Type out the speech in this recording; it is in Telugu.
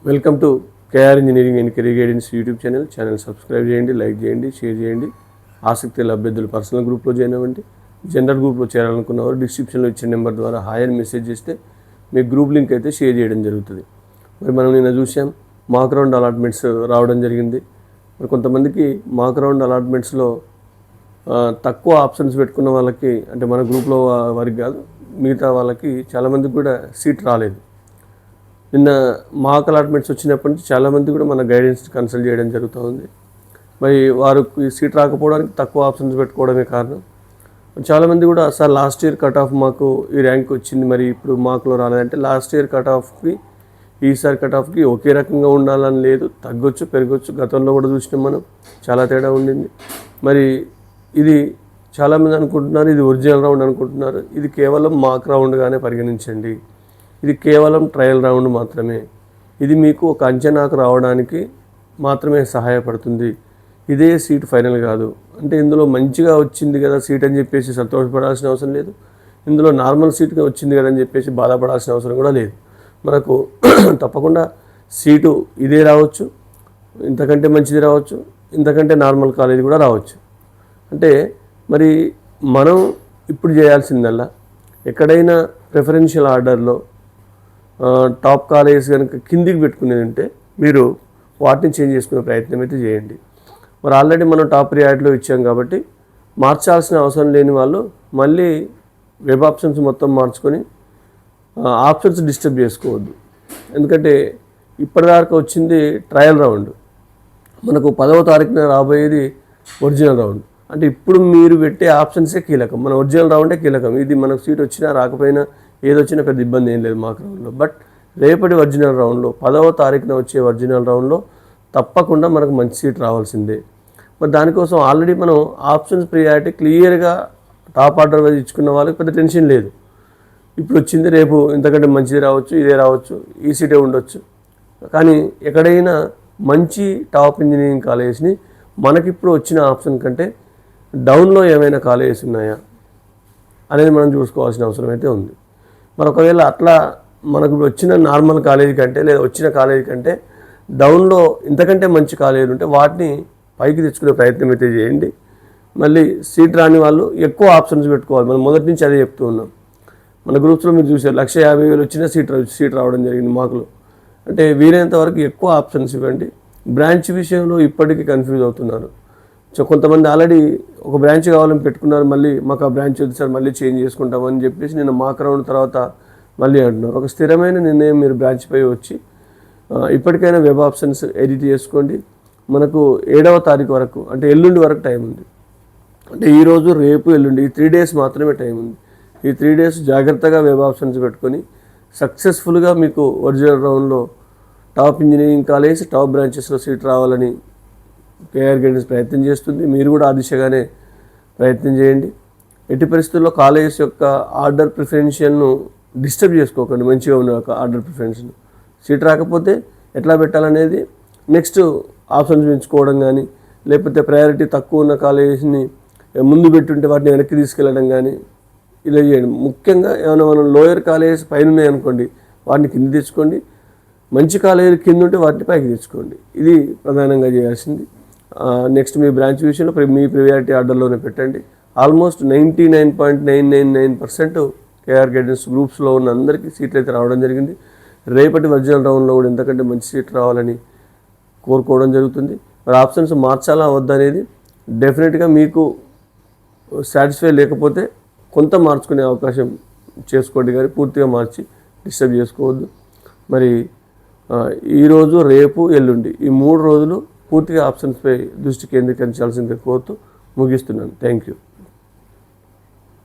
Welcome to KR engineering and career guidance YouTube channel subscribe చేయండి, లైక్ చేయండి, షేర్ చేయండి. ఆసక్తి గల అభ్యర్థులు పర్సనల్ గ్రూప్లో జాయిన్ అవ్వండి. జనరల్ గ్రూప్లో చేరాలనుకున్నవారు డిస్క్రిప్షన్లో ఇచ్చిన నెంబర్ ద్వారా హాయ్ అని మెసేజ్ చేస్తే మీ గ్రూప్ లింక్ అయితే షేర్ చేయడం జరుగుతుంది. మరి మనం నిన్న చూసాం మాక్ రౌండ్ అలాట్మెంట్స్ రావడం జరిగింది. మరి కొంతమందికి మాక్ రౌండ్ అలాట్మెంట్స్లో తక్కువ ఆప్షన్స్ పెట్టుకున్న వాళ్ళకి, అంటే మన గ్రూప్లో వారికి కాదు, మిగతా వాళ్ళకి చాలామందికి కూడా సీట్ రాలేదు. నిన్న మాక్ అలాట్మెంట్స్ వచ్చినప్పటి నుంచి చాలామంది కూడా మన గైడెన్స్ కన్సల్ట్ చేయడం జరుగుతుంది. మరి వారికి సీట్ రాకపోవడానికి తక్కువ ఆప్షన్స్ పెట్టుకోవడమే కారణం. చాలామంది కూడా sir last year cut off మాకు ఈ ర్యాంక్ వచ్చింది, మరి ఇప్పుడు మాకులో రాలేదంటే లాస్ట్ ఇయర్ కట్ ఆఫ్కి ఈసారి కట్ ఆఫ్కి ఒకే రకంగా ఉండాలని లేదు, తగ్గొచ్చు పెరగొచ్చు. గతంలో కూడా చూసినాం మనం, చాలా తేడా ఉండింది. మరి ఇది చాలామంది అనుకుంటున్నారు ఇది ఒరిజినల్ రౌండ్ అనుకుంటున్నారు. ఇది కేవలం మాక్ రౌండ్గానే పరిగణించండి. ఇది కేవలం ట్రయల్ రౌండ్ మాత్రమే. ఇది మీకు ఒక అంచనాకు రావడానికి మాత్రమే సహాయపడుతుంది. ఇదే సీట్ ఫైనల్ కాదు. అంటే ఇందులో మంచిగా వచ్చింది కదా సీట్ అని చెప్పేసి సంతోషపడాల్సిన అవసరం లేదు. ఇందులో నార్మల్ సీట్గా వచ్చింది కదా అని చెప్పేసి బాధపడాల్సిన అవసరం కూడా లేదు. మనకు తప్పకుండా సీటు ఇదే రావచ్చు, ఇంతకంటే మంచిది రావచ్చు, ఇంతకంటే నార్మల్ కాలేజీ కూడా రావచ్చు. అంటే మరి మనం ఇప్పుడు చేయాల్సిందల్లా ఎక్కడైనా ప్రిఫరెన్షియల్ ఆర్డర్లో టాప్ కాలేజెస్ కనుక కిందికి పెట్టుకునేది ఉంటే మీరు వాటిని చేంజ్ చేసుకునే ప్రయత్నం అయితే చేయండి. మరి ఆల్రెడీ మనం టాప్ ప్రియారిటీలో ఇచ్చాం కాబట్టి మార్చాల్సిన అవసరం లేని వాళ్ళు మళ్ళీ వెబ్ ఆప్షన్స్ మొత్తం మార్చుకొని ఆప్షన్స్ డిస్టర్బ్ చేసుకోవద్దు. ఎందుకంటే ఇప్పటిదాకా వచ్చింది ట్రయల్ రౌండ్, మనకు 10వ తారీఖున రాబోయేది ఒరిజినల్ రౌండ్. అంటే ఇప్పుడు మీరు పెట్టే ఆప్షన్సే కీలకం, మన ఒరిజినల్ రౌండే కీలకం. ఇది మనకు సీట్ వచ్చినా రాకపోయినా ఏదొచ్చినా పెద్ద ఇబ్బంది ఏం లేదు మాక్ రౌండ్లో. బట్ రేపటి ఒరిజినల్ రౌండ్లో 10వ తారీఖున వచ్చే ఒరిజినల్ రౌండ్లో తప్పకుండా మనకు మంచి సీట్ రావాల్సిందే. మరి దానికోసం ఆల్రెడీ మనం ఆప్షన్స్ ప్రియారిటీ క్లియర్గా టాప్ ఆర్డర్ వైజ్ ఇచ్చుకున్న వాళ్ళకి పెద్ద టెన్షన్ లేదు. ఇప్పుడు వచ్చింది రేపు ఇంతకంటే మంచిది రావచ్చు, ఇదే రావచ్చు, ఈ సీటే ఉండొచ్చు. కానీ ఎక్కడైనా మంచి టాప్ ఇంజనీరింగ్ కాలేజెస్ని మనకిప్పుడు వచ్చిన ఆప్షన్ కంటే డౌన్లో ఏమైనా కాలేజెస్ ఉన్నాయా అనేది మనం చూసుకోవాల్సిన అవసరం అయితే ఉంది. మరి ఒకవేళ అట్లా మనకు వచ్చిన నార్మల్ కాలేజీ కంటే లేదా వచ్చిన కాలేజీ కంటే డౌన్లో ఇంతకంటే మంచి కాలేజీలు ఉంటే వాటిని పైకి తెచ్చుకునే ప్రయత్నం అయితే చేయండి. మళ్ళీ సీట్ రాని వాళ్ళు ఎక్కువ ఆప్షన్స్ పెట్టుకోవాలి. మనం మొదటి నుంచి అదే చెప్తూ ఉన్నాం. మన గ్రూప్స్లో మీరు చూసారు 1,50,000 వచ్చిన సీట్ రావడం జరిగింది మాకులో. అంటే వీలైనంత వరకు ఎక్కువ ఆప్షన్స్ ఇవ్వండి. బ్రాంచ్ విషయంలో ఇప్పటికీ కన్ఫ్యూజ్ అవుతున్నారు. సో కొంతమంది ఆల్రెడీ ఒక బ్రాంచ్ కావాలని పెట్టుకున్నారు, మళ్ళీ మాకు ఆ బ్రాంచ్ వద్దు సార్ మళ్ళీ చేంజ్ చేసుకుంటామని చెప్పేసి నేను మాక్ రౌండ్ తర్వాత మళ్ళీ అంటున్నారు. ఒక స్థిరమైన నిర్ణయం మీరు బ్రాంచ్పై వచ్చి ఇప్పటికైనా వెబ్ ఆప్షన్స్ ఎడిట్ చేసుకోండి. మనకు 7వ తారీఖు వరకు, అంటే ఎల్లుండి వరకు టైం ఉంది. అంటే ఈరోజు రేపు ఎల్లుండి ఈ 3 days మాత్రమే టైం ఉంది. ఈ 3 days జాగ్రత్తగా వెబ్ ఆప్షన్స్ పెట్టుకొని సక్సెస్ఫుల్గా మీకు ఒరిజినల్ రౌండ్లో టాప్ ఇంజనీరింగ్ కాలేజ్ టాప్ బ్రాంచెస్లో సీట్ రావాలని కేఆర్ గైడెన్స్ ప్రయత్నం చేస్తుంది. మీరు కూడా ఆ దిశగానే ప్రయత్నం చేయండి. ఎట్టి పరిస్థితుల్లో కాలేజెస్ యొక్క ఆర్డర్ ప్రిఫరెన్షియల్ను డిస్టర్బ్ చేసుకోకండి. మంచిగా ఉన్న ఒక ఆర్డర్ ప్రిఫరెన్స్ను సీట్ రాకపోతే ఎట్లా పెట్టాలనేది నెక్స్ట్ ఆప్షన్స్ పెంచుకోవడం కానీ, లేకపోతే ప్రయారిటీ తక్కువ ఉన్న కాలేజెస్ని ముందు పెట్టుంటే వాటిని వెనక్కి తీసుకెళ్ళడం కానీ ఇలా చేయండి. ముఖ్యంగా ఏమైనా మనం లోయర్ కాలేజెస్ పైన ఉన్నాయనుకోండి వాటిని కింద తెచ్చుకోండి, మంచి కాలేజీలు కింద ఉంటే వాటిని పైకి తెచ్చుకోండి. ఇది ప్రధానంగా చేయాల్సింది. నెక్స్ట్ మీ బ్రాంచ్ విషయంలో మీ ప్రియారిటీ ఆర్డర్లోనే పెట్టండి. ఆల్మోస్ట్ 99.999% కేఆర్ గైడెన్స్ గ్రూప్స్లో ఉన్న అందరికీ సీట్లు అయితే రావడం జరిగింది. రేపటి ఒరిజినల్ రౌండ్లో కూడా ఎంతకంటే మంచి సీట్ రావాలని కోరుకోవడం జరుగుతుంది. మరి ఆప్షన్స్ మార్చాలా వద్దనేది డెఫినెట్గా మీకు సాటిస్ఫై లేకపోతే కొంత మార్చుకునే అవకాశం చేసుకోండి, కానీ పూర్తిగా మార్చి డిస్టర్బ్ చేసుకోవద్దు. మరి ఈరోజు రేపు ఎల్లుండి ఈ 3 రోజులు పూర్తిగా ఆప్షన్స్పై దృష్టి కేంద్రీకరించాల్సిందిగా కోరుతూ ముగిస్తున్నాను. Thank you.